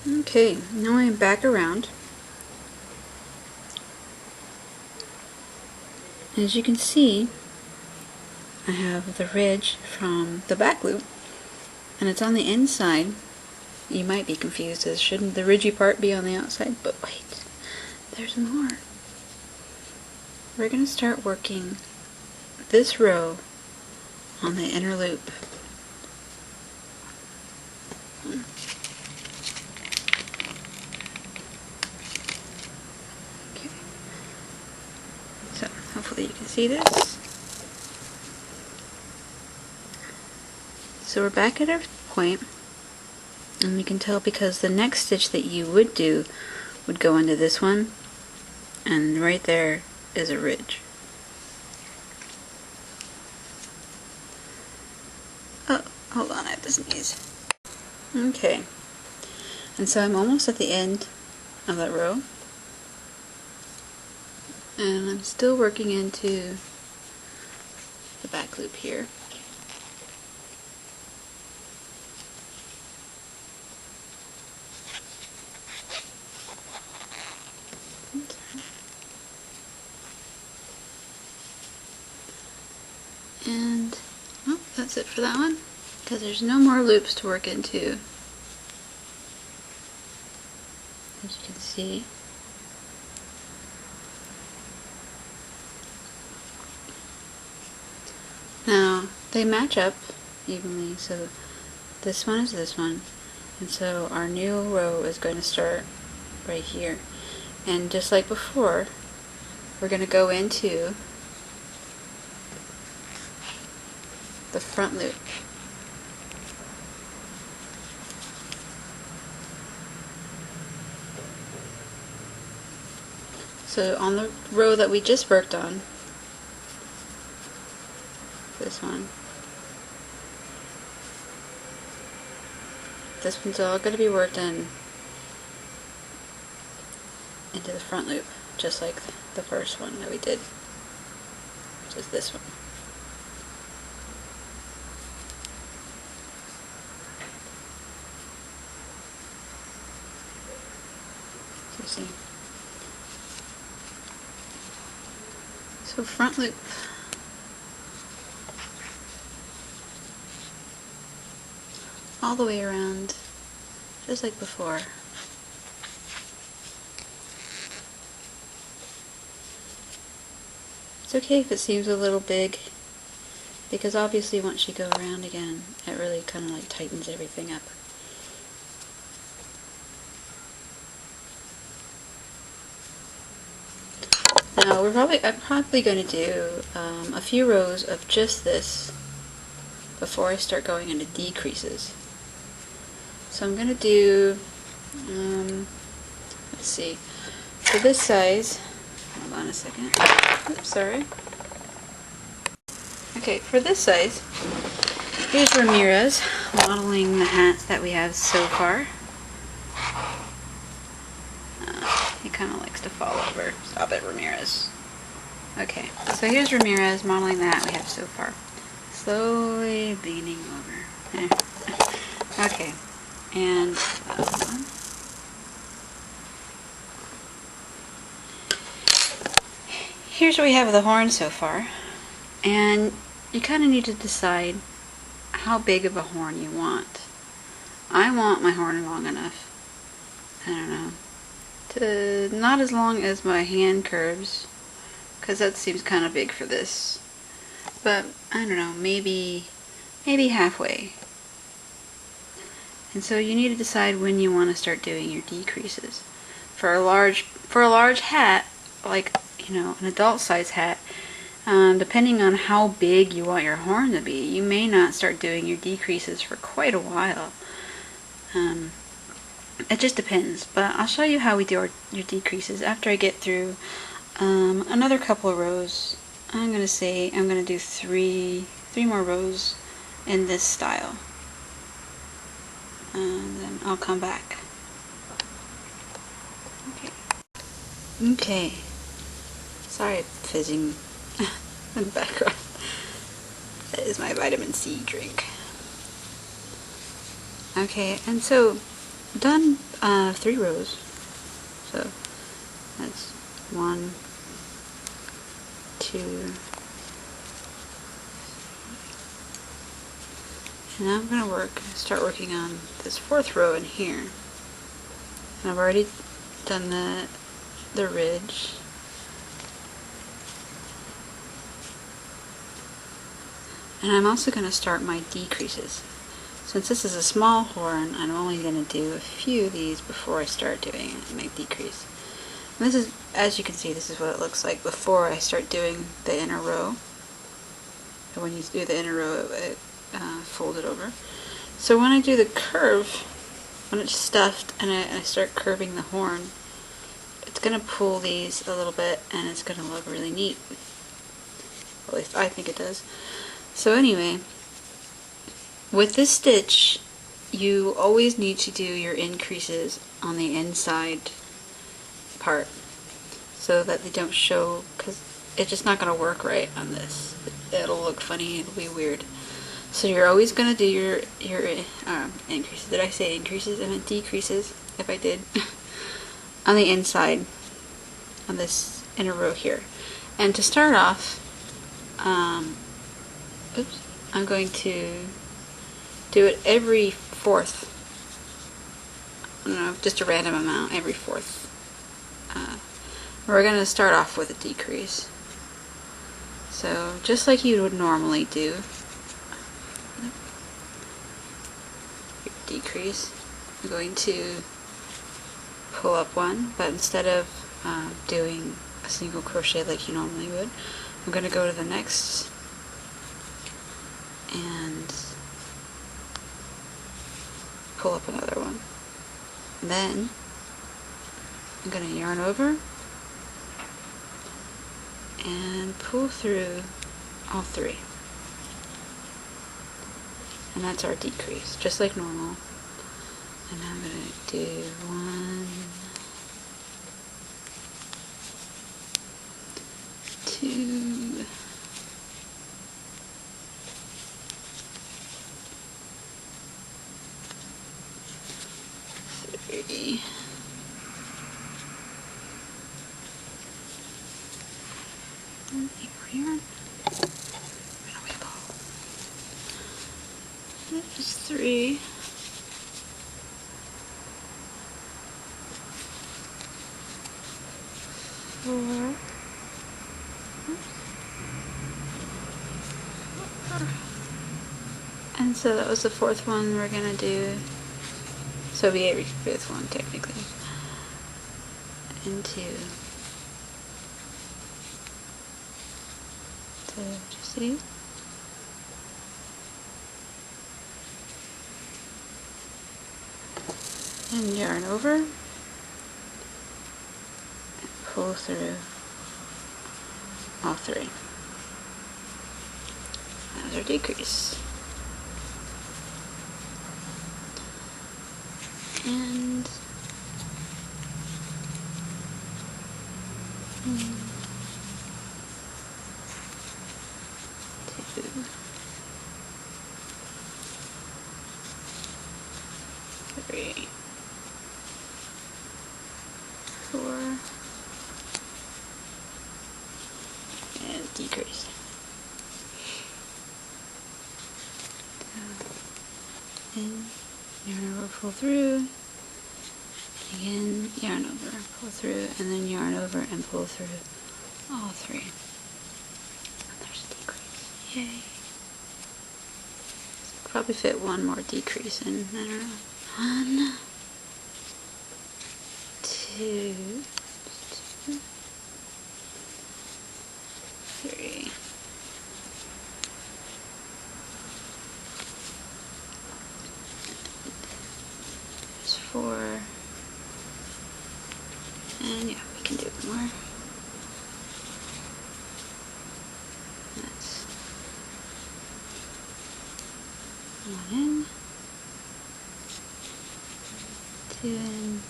Okay, now I'm back around. As you can see, I have the ridge from the back loop, and it's on the inside. You might be confused as shouldn't the ridgy part be on the outside, but wait, there's more. We're going to start working this row on the inner loop. Okay. So hopefully you can see this. So we're back at our point, and we can tell because the next stitch that you would do would go into this one, and right there is a ridge. Oh, hold on, I have to sneeze. Okay, and so I'm almost at the end of that row, and I'm still working into the back loop here. And oh, that's it for that one, because there's no more loops to work into, as you can see. Now they match up evenly, so this one is this one, and so our new row is going to start right here. And just like before, we're going to go into the front loop. So on the row that we just worked on, this one's all going to be worked in into the front loop, just like the first one that we did, which is this one. So you see. So front loop. All the way around, just like before. It's okay if it seems a little big, because obviously once you go around again, it really kind of like tightens everything up. Now I'm probably going to do a few rows of just this before I start going into decreases. So I'm going to do, let's see, for this size, hold on a second, oops, sorry. Okay, for this size, here's Ramirez modeling the hats that we have so far. He kind of likes to fall over. Stop it, Ramirez. Okay, so here's Ramirez modeling the hat we have so far. Slowly leaning over. Okay, and here's what we have of the horn so far. And you kind of need to decide how big of a horn you want. I want my horn long enough, I don't know, to not as long as my hand curves, because that seems kind of big for this. But I don't know, maybe halfway. And so you need to decide when you want to start doing your decreases. For a large hat, like, you know, an adult size hat, depending on how big you want your horn to be, you may not start doing your decreases for quite a while. It just depends, but I'll show you how we do your decreases after I get through another couple of rows. I'm going to do three more rows in this style, and then I'll come back. Okay. Sorry, fizzing in the background. That is my vitamin C drink. Okay, and so done 3 rows. So that's 1, 2, and now I'm going to start working on this 4th row in here. And I've already done the ridge. And I'm also going to start my decreases. Since this is a small horn, I'm only going to do a few of these before I start doing my decrease. And this is, as you can see, this is what it looks like before I start doing the inner row. And when you do the inner row, it fold it over. So when I do the curve, when it's stuffed and I start curving the horn, it's going to pull these a little bit and it's going to look really neat. At least I think it does. So anyway, with this stitch, you always need to do your increases on the inside part so that they don't show, because it's just not going to work right on this. It'll look funny, it'll be weird. So you're always going to do your increases. Did I say increases? I meant decreases, if I did. On the inside, on this inner row here. And to start off, I'm going to do it every 4th. I don't know, just a random amount, every 4th. We're going to start off with a decrease. So, just like you would normally do, decrease, I'm going to pull up 1, but instead of doing a single crochet like you normally would, I'm going to go to the next and pull up another one. And then I'm going to yarn over and pull through all 3. And that's our decrease, just like normal. And now I'm going to do 1, 2, 3, 3, 4, and so that was the 4th one we're gonna do. So it'll be every 5th one technically. And 2. So just see. And yarn over and pull through all 3. That's our decrease. And 2, 3, 4, and decrease. And yarn over, pull through, again yarn over, pull through, and then yarn over and pull through all 3. And there's a decrease. Yay. Probably fit 1 more decrease in, I don't know. 1, 2, 3, 4, and yeah, we can do 1 more. That's 1 in, 2 in,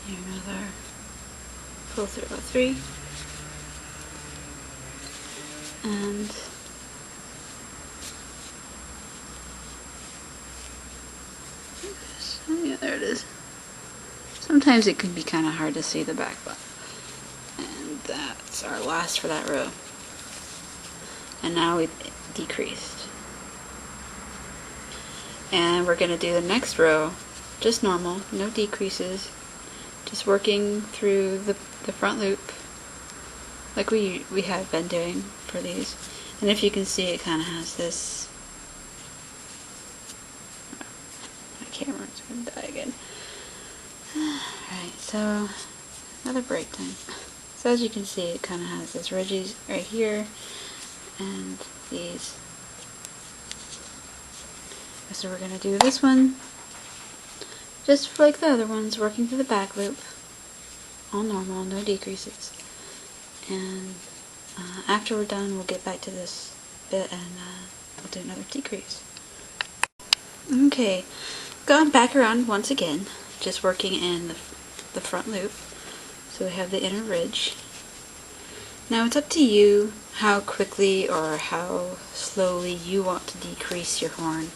and another, pull through all 3, and oh yeah, there it Sometimes it can be kind of hard to see the back button. And that's our last for that row. And now we've decreased. And we're going to do the next row just normal, no decreases, just working through the front loop like we have been doing for these. And if you can see, it kind of has this, my camera's going to die again. Alright, so another break time. So as you can see, it kind of has this ridges right here and these. So we're going to do this one just like the other ones, working through the back loop, all normal, no decreases. And after we're done, we'll get back to this bit and we'll do another decrease. Okay, going back around once again, just working in the front loop. So we have the inner ridge. Now it's up to you how quickly or how slowly you want to decrease your horn.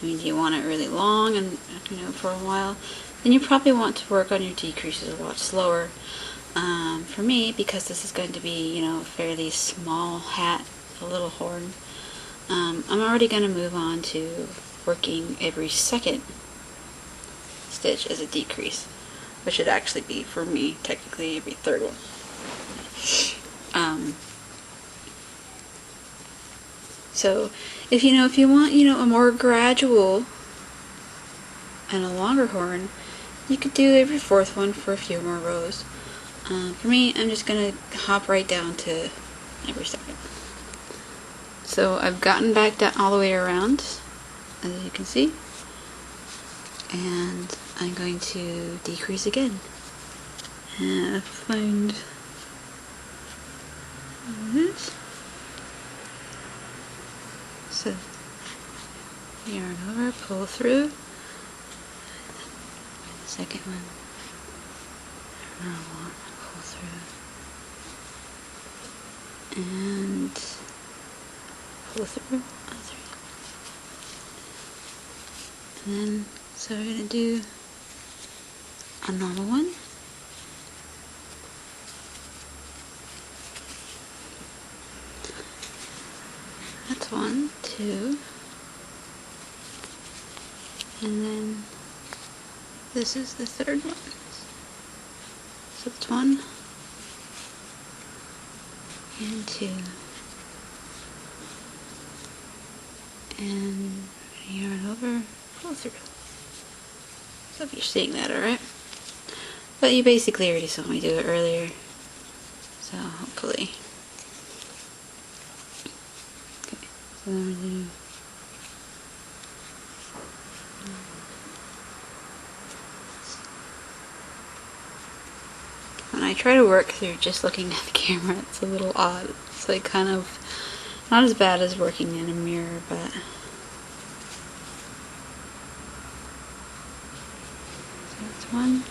I mean, do you want it really long and, you know, for a while? Then you probably want to work on your decreases a lot slower. For me, because this is going to be, you know, a fairly small hat, a little horn, I'm already going to move on to working every second stitch as a decrease, which should actually be, for me, technically every third one. So, if you want, you know, a more gradual and a longer horn, you could do every fourth one for a few more rows. For me, I'm just going to hop right down to every second. So I've gotten back down all the way around, as you can see, and I'm going to decrease again. And find this. So yarn over, pull through. The second one, pull through, and pull through. And then, so we're going to do a normal one. That's 1, 2, and then this is the third one. So it's 1 and 2, and yarn over, pull through. So if you're seeing that, alright? But you basically already saw me do it earlier, so hopefully. Okay, so then we do when I try to work through just looking at the camera, it's a little odd. It's like kind of not as bad as working in a mirror, but so that's 1.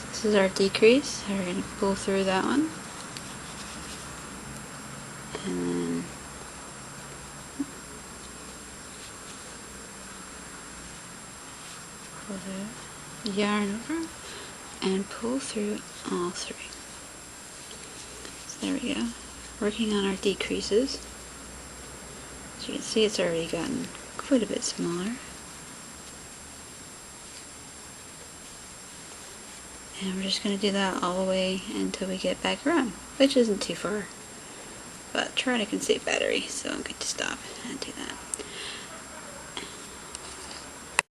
This is our decrease, so we're going to pull through that one. And then pull through, yarn over, and pull through all 3. So there we go. Working on our decreases. As you can see, it's already gotten quite a bit smaller. And we're just going to do that all the way until we get back around, which isn't too far. But trying to conserve battery, so I'm going to stop.